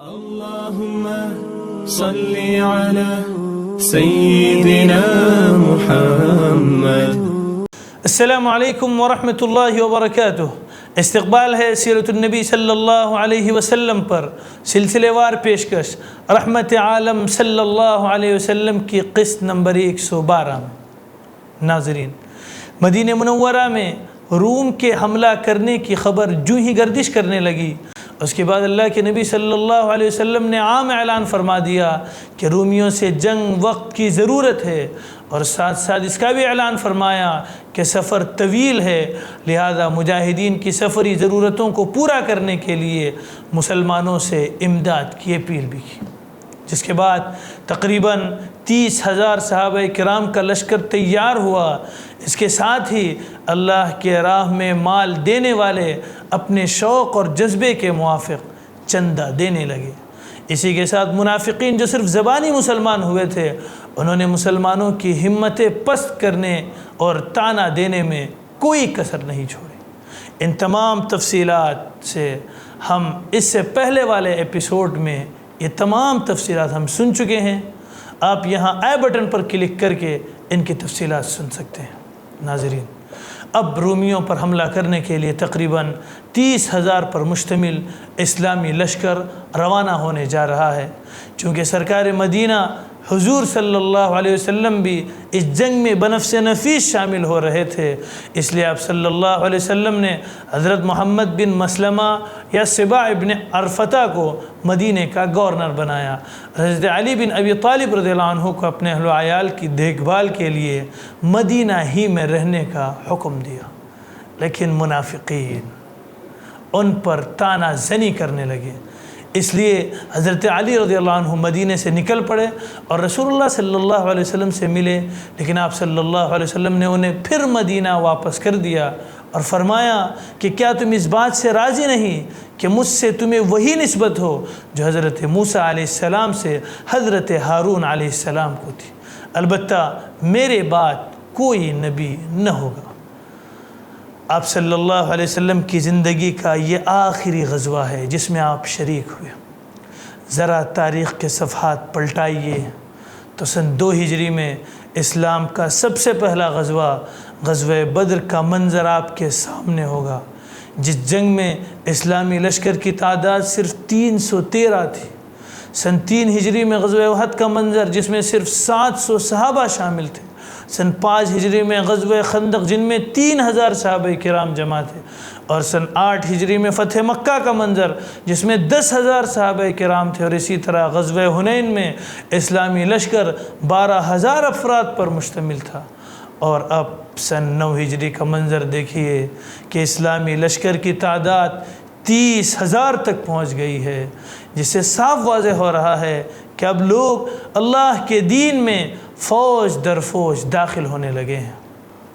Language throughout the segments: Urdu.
اللهم صل على سيدنا محمد۔ السلام علیکم ورحمۃ اللہ وبرکاتہ۔ استقبال ہے سیرت النبی صلی اللہ علیہ وسلم پر سلسلے وار پیشکش رحمت عالم صلی اللہ علیہ وسلم کی قسط نمبر 112 میں۔ ناظرین، مدینہ منورہ میں روم کے حملہ کرنے کی خبر جو ہی گردش کرنے لگی، اس کے بعد اللہ کے نبی صلی اللہ علیہ وسلم نے عام اعلان فرما دیا کہ رومیوں سے جنگ وقت کی ضرورت ہے، اور ساتھ ساتھ اس کا بھی اعلان فرمایا کہ سفر طویل ہے، لہذا مجاہدین کی سفری ضرورتوں کو پورا کرنے کے لیے مسلمانوں سے امداد کی اپیل بھی کی، جس کے بعد تقریباً 30,000 صحابہ کرام کا لشکر تیار ہوا۔ اس کے ساتھ ہی اللہ کے راہ میں مال دینے والے اپنے شوق اور جذبے کے موافق چندہ دینے لگے۔ اسی کے ساتھ منافقین جو صرف زبانی مسلمان ہوئے تھے، انہوں نے مسلمانوں کی ہمتیں پست کرنے اور طعنہ دینے میں کوئی کسر نہیں چھوڑی۔ ان تمام تفصیلات سے ہم اس سے پہلے والے ایپیسوڈ میں یہ تمام تفصیلات ہم سن چکے ہیں، آپ یہاں آئی بٹن پر کلک کر کے ان کی تفصیلات سن سکتے ہیں۔ ناظرین، اب رومیوں پر حملہ کرنے کے لیے تقریباً 30,000 پر مشتمل اسلامی لشکر روانہ ہونے جا رہا ہے۔ چونکہ سرکار مدینہ حضور صلی اللہ علیہ وسلم بھی اس جنگ میں بنفس نفیس شامل ہو رہے تھے، اس لیے آپ صلی اللہ علیہ وسلم نے حضرت محمد بن مسلمہ یا سباع ابن عرفتہ کو مدینہ کا گورنر بنایا۔ حضرت علی بن ابی طالب رضی اللہ عنہ کو اپنے اہل و عیال کی دیکھ بھال کے لیے مدینہ ہی میں رہنے کا حکم دیا، لیکن منافقین ان پر طعنہ زنی کرنے لگے۔ اس لیے حضرت علی رضی اللہ عنہ مدینہ سے نکل پڑے اور رسول اللہ صلی اللہ علیہ وسلم سے ملے، لیکن آپ صلی اللہ علیہ وسلم نے انہیں پھر مدینہ واپس کر دیا اور فرمایا کہ کیا تم اس بات سے راضی نہیں کہ مجھ سے تمہیں وہی نسبت ہو جو حضرت موسیٰ علیہ السلام سے حضرت ہارون علیہ السلام کو تھی، البتہ میرے بعد کوئی نبی نہ ہوگا۔ آپ صلی اللہ علیہ وسلم کی زندگی کا یہ آخری غزوہ ہے جس میں آپ شریک ہوئے۔ ذرا تاریخ کے صفحات پلٹائیے تو سن 2 ہجری میں اسلام کا سب سے پہلا غزوہ بدر کا منظر آپ کے سامنے ہوگا، جس جنگ میں اسلامی لشکر کی تعداد صرف 313 تھی۔ سن 3 ہجری میں غزوہ احد کا منظر جس میں صرف 700 صحابہ شامل تھے۔ سن 5 ہجری میں غزوہ خندق جن میں 3,000 صحابہ کرام جمع تھے، اور سن 8 ہجری میں فتح مکہ کا منظر جس میں 10,000 صحابہ کرام تھے، اور اسی طرح غزوہ حنین میں اسلامی لشکر 12,000 افراد پر مشتمل تھا۔ اور اب سن 9 ہجری کا منظر دیکھیے کہ اسلامی لشکر کی تعداد 30,000 تک پہنچ گئی ہے، جس سے صاف واضح ہو رہا ہے کہ اب لوگ اللہ کے دین میں فوج در فوج داخل ہونے لگے ہیں۔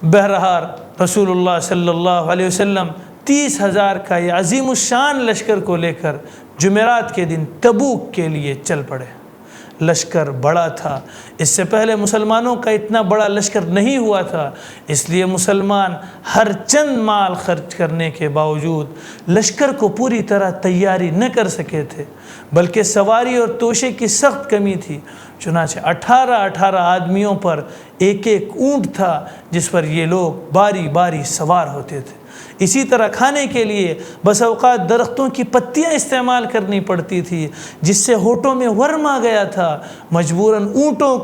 بہرحال رسول اللہ صلی اللہ علیہ وسلم 30,000 کا یہ عظیم الشان لشکر کو لے کر جمعرات کے دن تبوک کے لیے چل پڑے۔ لشکر بڑا تھا، اس سے پہلے مسلمانوں کا اتنا بڑا لشکر نہیں ہوا تھا، اس لیے مسلمان ہر چند مال خرچ کرنے کے باوجود لشکر کو پوری طرح تیاری نہ کر سکے تھے، بلکہ سواری اور توشے کی سخت کمی تھی۔ چنانچہ 18 آدمیوں پر ایک اونٹ تھا جس پر یہ لوگ باری باری سوار ہوتے تھے۔ اسی طرح کھانے کے لیے بس اوقات درختوں کی پتیاں استعمال کرنی پڑتی تھی، جس سے ہونٹوں میں ورم آ گیا تھا۔ مجبوراً اونٹوں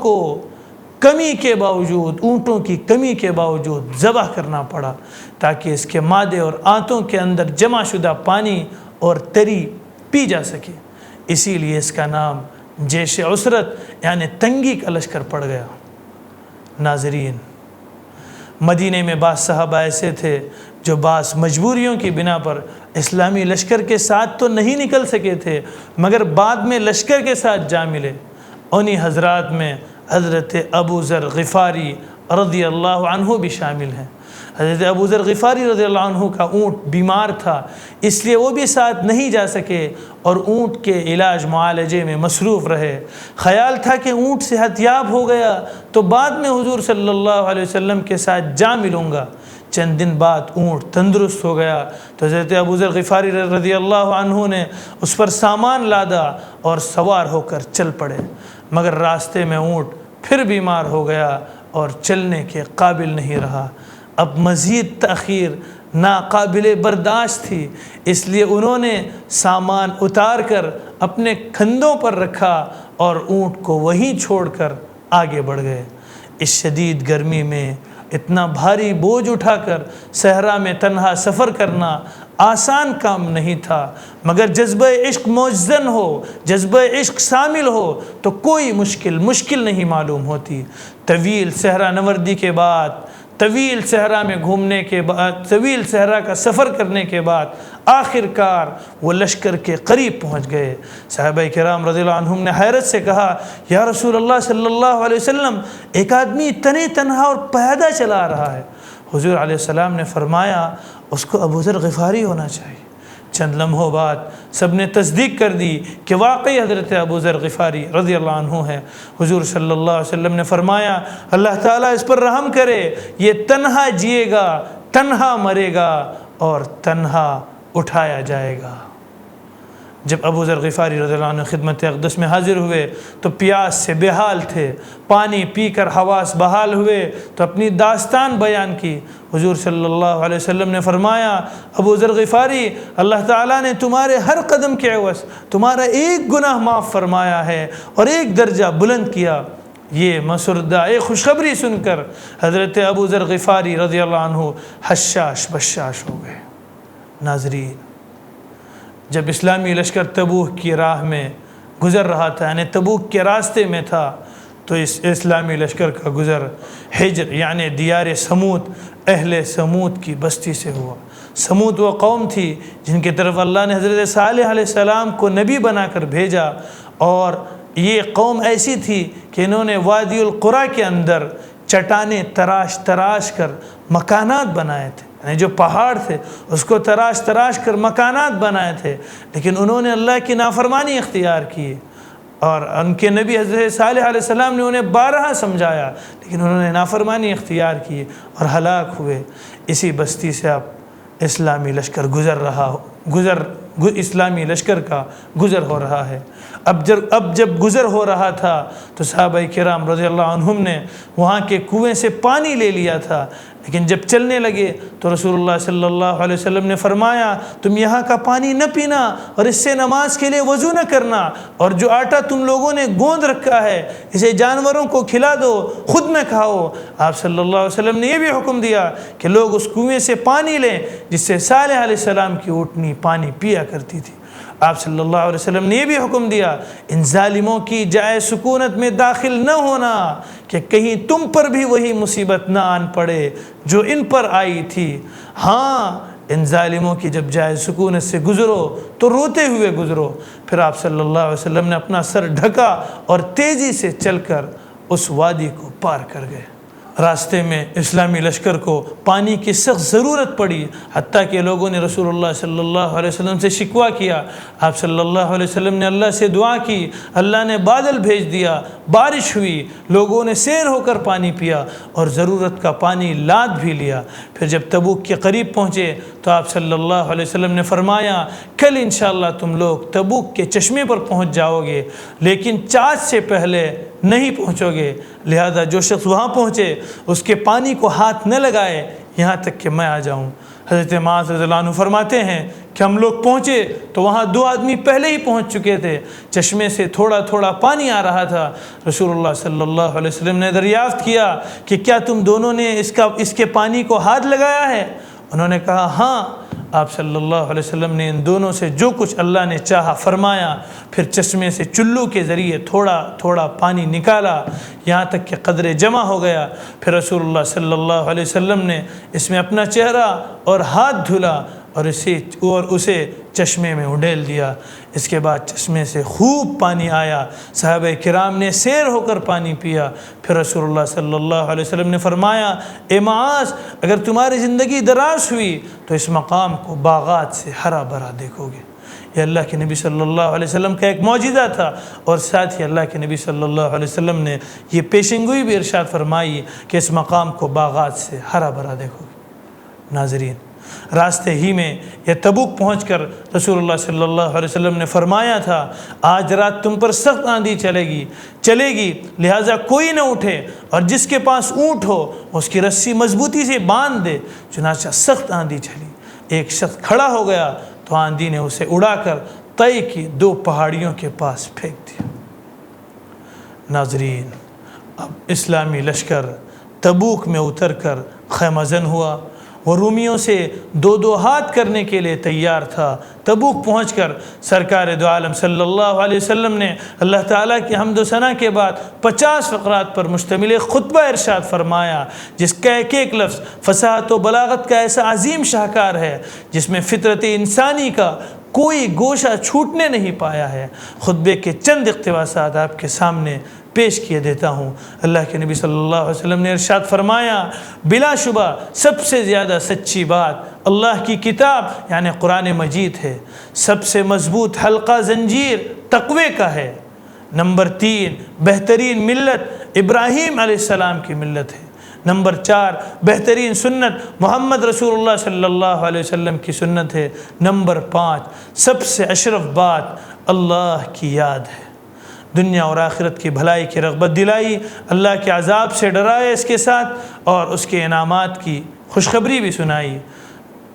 کی کمی کے باوجود ذبح کرنا پڑا تاکہ اس کے معدے اور آنتوں کے اندر جمع شدہ پانی اور تری پی جا سکے۔ اسی لیے اس کا نام جیش عسرت یعنی تنگی کا لشکر پڑ گیا۔ ناظرین، مدینہ میں بعض صحابہ ایسے تھے جو بعض مجبوریوں کی بنا پر اسلامی لشکر کے ساتھ تو نہیں نکل سکے تھے، مگر بعد میں لشکر کے ساتھ جا ملے۔ انہی حضرات میں حضرت ابو ذر غفاری رضی اللہ عنہ بھی شامل ہیں۔ حضرت ابو ذر غفاری رضی اللہ عنہ کا اونٹ بیمار تھا، اس لیے وہ بھی ساتھ نہیں جا سکے اور اونٹ کے علاج معالجے میں مصروف رہے۔ خیال تھا کہ اونٹ صحت یاب ہو گیا تو بعد میں حضور صلی اللہ علیہ وسلم کے ساتھ جا ملوں گا، چند دن بعد اونٹ تندرست ہو گیا تو حضرت ابو ذر غفاری رضی اللہ عنہ نے اس پر سامان لادا اور سوار ہو کر چل پڑے، مگر راستے میں اونٹ پھر بیمار ہو گیا اور چلنے کے قابل نہیں رہا۔ اب مزید تاخیر ناقابل برداشت تھی، اس لیے انہوں نے سامان اتار کر اپنے کندھوں پر رکھا اور اونٹ کو وہیں چھوڑ کر آگے بڑھ گئے۔ اس شدید گرمی میں اتنا بھاری بوجھ اٹھا کر صحرا میں تنہا سفر کرنا آسان کام نہیں تھا، مگر جذبہ عشق موزن ہو، جذبہ عشق شامل ہو تو کوئی مشکل نہیں معلوم ہوتی۔ طویل صحرا نوردی کے بعد، طویل صحرا میں گھومنے کے بعد، طویل صحرا کا سفر کرنے کے بعد آخر کار وہ لشکر کے قریب پہنچ گئے۔ صحابہ کرام رضی اللہ عنہم نے حیرت سے کہا، یا رسول اللہ صلی اللہ علیہ وسلم، ایک آدمی تنے تنہا اور پیادہ چلا رہا ہے۔ حضور علیہ السلام نے فرمایا، اس کو ابو ذر غفاری ہونا چاہیے۔ چند لمحوں بعد سب نے تصدیق کر دی کہ واقعی حضرت ابو ذر غفاری رضی اللہ عنہ ہے۔ حضور صلی اللہ علیہ وسلم نے فرمایا، اللہ تعالیٰ اس پر رحم کرے، یہ تنہا جیے گا، تنہا مرے گا اور تنہا اٹھایا جائے گا۔ جب ابو ذر غفاری رضی اللہ عنہ خدمت اقدس میں حاضر ہوئے تو پیاس سے بے حال تھے، پانی پی کر حواس بحال ہوئے تو اپنی داستان بیان کی۔ حضور صلی اللہ علیہ وسلم نے فرمایا، ابو ذر غفاری، اللہ تعالیٰ نے تمہارے ہر قدم کے عوض تمہارا ایک گناہ معاف فرمایا ہے اور ایک درجہ بلند کیا۔ یہ مسردہ ایک خوشخبری سن کر حضرت ابو ذر غفاری رضی اللہ عنہ حشاش بشاش ہو گئے۔ ناظرین، جب اسلامی لشکر تبوک کی راہ میں گزر رہا تھا، یعنی تبوک کے راستے میں تھا، تو اس اسلامی لشکر کا گزر حجر یعنی دیار سمود، اہل سمود کی بستی سے ہوا۔ سمود وہ قوم تھی جن کی طرف اللہ نے حضرت صالح علیہ السلام کو نبی بنا کر بھیجا، اور یہ قوم ایسی تھی کہ انہوں نے وادی القریٰ کے اندر چٹانیں تراش کر مکانات بنائے تھے، یعنی جو پہاڑ تھے اس کو تراش کر مکانات بنائے تھے، لیکن انہوں نے اللہ کی نافرمانی اختیار کی، اور ان کے نبی حضرت صالح علیہ السلام نے انہیں بارہا سمجھایا، لیکن انہوں نے نافرمانی اختیار کی اور ہلاک ہوئے۔ اسی بستی سے اب اسلامی لشکر اسلامی لشکر کا گزر ہو رہا ہے۔ اب جب گزر ہو رہا تھا تو صحابہ کرام رضی اللہ عنہم نے وہاں کے کنویں سے پانی لے لیا تھا، لیکن جب چلنے لگے تو رسول اللہ صلی اللہ علیہ وسلم نے فرمایا، تم یہاں کا پانی نہ پینا اور اس سے نماز کے لیے وضو نہ کرنا، اور جو آٹا تم لوگوں نے گوندھ رکھا ہے اسے جانوروں کو کھلا دو، خود نہ کھاؤ۔ آپ صلی اللہ علیہ وسلم نے یہ بھی حکم دیا کہ لوگ اس کنویں سے پانی لیں جس سے صالح علیہ السلام کی اونٹنی پانی پیا کرتی تھی۔ آپ صلی اللہ علیہ وسلم نے یہ بھی حکم دیا، ان ظالموں کی جائے سکونت میں داخل نہ ہونا کہ کہیں تم پر بھی وہی مصیبت نہ آن پڑے جو ان پر آئی تھی۔ ہاں، ان ظالموں کی جب جائے سکونت سے گزرو تو روتے ہوئے گزرو۔ پھر آپ صلی اللہ علیہ وسلم نے اپنا سر ڈھکا اور تیزی سے چل کر اس وادی کو پار کر گئے۔ راستے میں اسلامی لشکر کو پانی کی سخت ضرورت پڑی، حتیٰ کہ لوگوں نے رسول اللہ صلی اللہ علیہ وسلم سے شکوہ کیا۔ آپ صلی اللہ علیہ وسلم نے اللہ سے دعا کی، اللہ نے بادل بھیج دیا، بارش ہوئی، لوگوں نے سیر ہو کر پانی پیا اور ضرورت کا پانی لاد بھی لیا۔ پھر جب تبوک کے قریب پہنچے تو آپ صلی اللہ علیہ وسلم نے فرمایا، کل انشاءاللہ تم لوگ تبوک کے چشمے پر پہنچ جاؤ گے، لیکن چاند سے پہلے نہیں پہنچو گے، لہذا جو شخص وہاں پہنچے اس کے پانی کو ہاتھ نہ لگائے یہاں تک کہ میں آ جاؤں۔ حضرت معاذ رضی اللہ عنہ فرماتے ہیں کہ ہم لوگ پہنچے تو وہاں 2 آدمی پہلے ہی پہنچ چکے تھے، چشمے سے تھوڑا تھوڑا پانی آ رہا تھا۔ رسول اللہ صلی اللہ علیہ وسلم نے دریافت کیا کہ کیا تم دونوں نے اس کے پانی کو ہاتھ لگایا ہے؟ انہوں نے کہا ہاں۔ آپ صلی اللہ علیہ وسلم نے ان دونوں سے جو کچھ اللہ نے چاہا فرمایا، پھر چشمے سے چلو کے ذریعے تھوڑا تھوڑا پانی نکالا یہاں تک کہ قدرے جمع ہو گیا۔ پھر رسول اللہ صلی اللہ علیہ وسلم نے اس میں اپنا چہرہ اور ہاتھ دھلا اور اسے چشمے میں اڈیل دیا۔ اس کے بعد چشمے سے خوب پانی آیا، صحابہ کرام نے سیر ہو کر پانی پیا۔ پھر رسول اللہ صلی اللہ علیہ وسلم نے فرمایا، اے معاذ، اگر تمہاری زندگی دراز ہوئی تو اس مقام کو باغات سے ہرا بھرا دیکھو گے۔ یہ اللہ کے نبی صلی اللہ علیہ وسلم کا ایک معجزہ تھا، اور ساتھ ہی اللہ کے نبی صلی اللہ علیہ وسلم نے یہ پیشنگوئی بھی ارشاد فرمائی کہ اس مقام کو باغات سے ہرا بھرا دیکھو گے۔ ناظرین، راستے ہی میں یہ تبوک پہنچ کر رسول اللہ صلی اللہ علیہ وسلم نے فرمایا تھا آج رات تم پر سخت آندھی چلے گی، لہٰذا کوئی نہ اٹھے اور جس کے پاس اونٹ ہو اس کی رسی مضبوطی سے باندھ دے۔ چنانچہ سخت آندھی چلی، ایک شخص کھڑا ہو گیا تو آندھی نے اسے اڑا کر طے کی 2 پہاڑیوں کے پاس پھینک دیا۔ ناظرین، اب اسلامی لشکر تبوک میں اتر کر خیمہ زن ہوا، وہ رومیوں سے 2 ہاتھ کرنے کے لیے تیار تھا۔ تبوک پہنچ کر سرکار دو عالم صلی اللہ علیہ وسلم نے اللہ تعالیٰ کی حمد و ثنا کے بعد 50 فقرات پر مشتمل ایک خطبہ ارشاد فرمایا، جس کا ایک لفظ فصاحت و بلاغت کا ایسا عظیم شاہکار ہے جس میں فطرت انسانی کا کوئی گوشہ چھوٹنے نہیں پایا ہے۔ خطبے کے چند اقتباسات آپ کے سامنے پیش کیے دیتا ہوں۔ اللہ کے نبی صلی اللہ علیہ وسلم نے ارشاد فرمایا، بلا شبہ سب سے زیادہ سچی بات اللہ کی کتاب یعنی قرآن مجید ہے۔ سب سے مضبوط حلقہ زنجیر تقوی کا ہے۔ نمبر 3 بہترین ملت ابراہیم علیہ السلام کی ملت ہے۔ نمبر 4 بہترین سنت محمد رسول اللہ صلی اللہ علیہ وسلم کی سنت ہے۔ نمبر 5 سب سے اشرف بات اللہ کی یاد ہے۔ دنیا اور آخرت کی بھلائی کی رغبت دلائی، اللہ کے عذاب سے ڈرائے اس کے ساتھ، اور اس کے انعامات کی خوشخبری بھی سنائی۔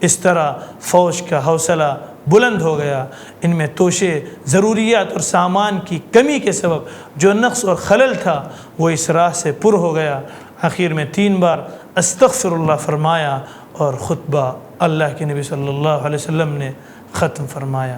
اس طرح فوج کا حوصلہ بلند ہو گیا۔ ان میں توشے، ضروریات اور سامان کی کمی کے سبب جو نقص اور خلل تھا وہ اس راہ سے پر ہو گیا۔ آخر میں 3 بار استغفر اللہ فرمایا اور خطبہ اللہ کے نبی صلی اللہ علیہ وسلم نے ختم فرمایا۔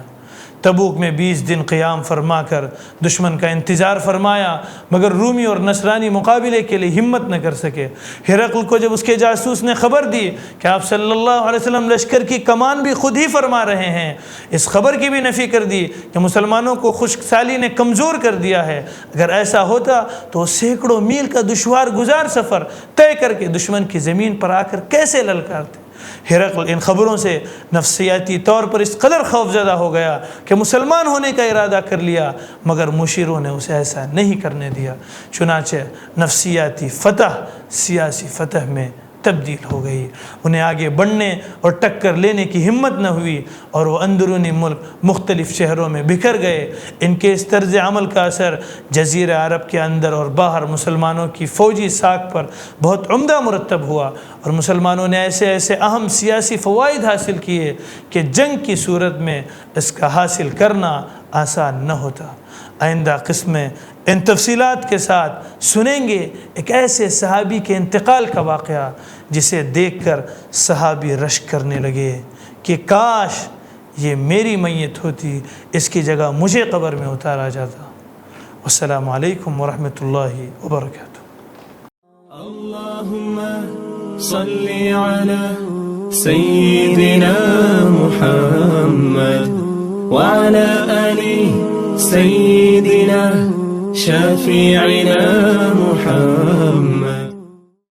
تبوک میں 20 دن قیام فرما کر دشمن کا انتظار فرمایا، مگر رومی اور نصرانی مقابلے کے لیے ہمت نہ کر سکے۔ ہرقل کو جب اس کے جاسوس نے خبر دی کہ آپ صلی اللہ علیہ وسلم لشکر کی کمان بھی خود ہی فرما رہے ہیں، اس خبر کی بھی نفی کر دی کہ مسلمانوں کو خشک سالی نے کمزور کر دیا ہے۔ اگر ایسا ہوتا تو وہ سینکڑوں میل کا دشوار گزار سفر طے کر کے دشمن کی زمین پر آ کر کیسے للکارتے۔ ہرقل ان خبروں سے نفسیاتی طور پر اس قدر خوفزدہ ہو گیا کہ مسلمان ہونے کا ارادہ کر لیا، مگر مشیروں نے اسے ایسا نہیں کرنے دیا۔ چنانچہ نفسیاتی فتح سیاسی فتح میں تبدیل ہو گئی۔ انہیں آگے بڑھنے اور ٹکر لینے کی ہمت نہ ہوئی اور وہ اندرونی ملک مختلف شہروں میں بکھر گئے۔ ان کے اس طرز عمل کا اثر جزیرہ عرب کے اندر اور باہر مسلمانوں کی فوجی ساکھ پر بہت عمدہ مرتب ہوا، اور مسلمانوں نے ایسے اہم سیاسی فوائد حاصل کیے کہ جنگ کی صورت میں اس کا حاصل کرنا آسان نہ ہوتا۔ آئندہ قسم میں ان تفصیلات کے ساتھ سنیں گے ایک ایسے صحابی کے انتقال کا واقعہ جسے دیکھ کر صحابی رشک کرنے لگے کہ کاش یہ میری میت ہوتی، اس کی جگہ مجھے قبر میں اتارا جاتا۔ والسلام علیکم ورحمۃ اللہ وبرکاتہ۔ اللهم صل على سيدنا محمد وعلى آل سيدنا شفيعنا محمد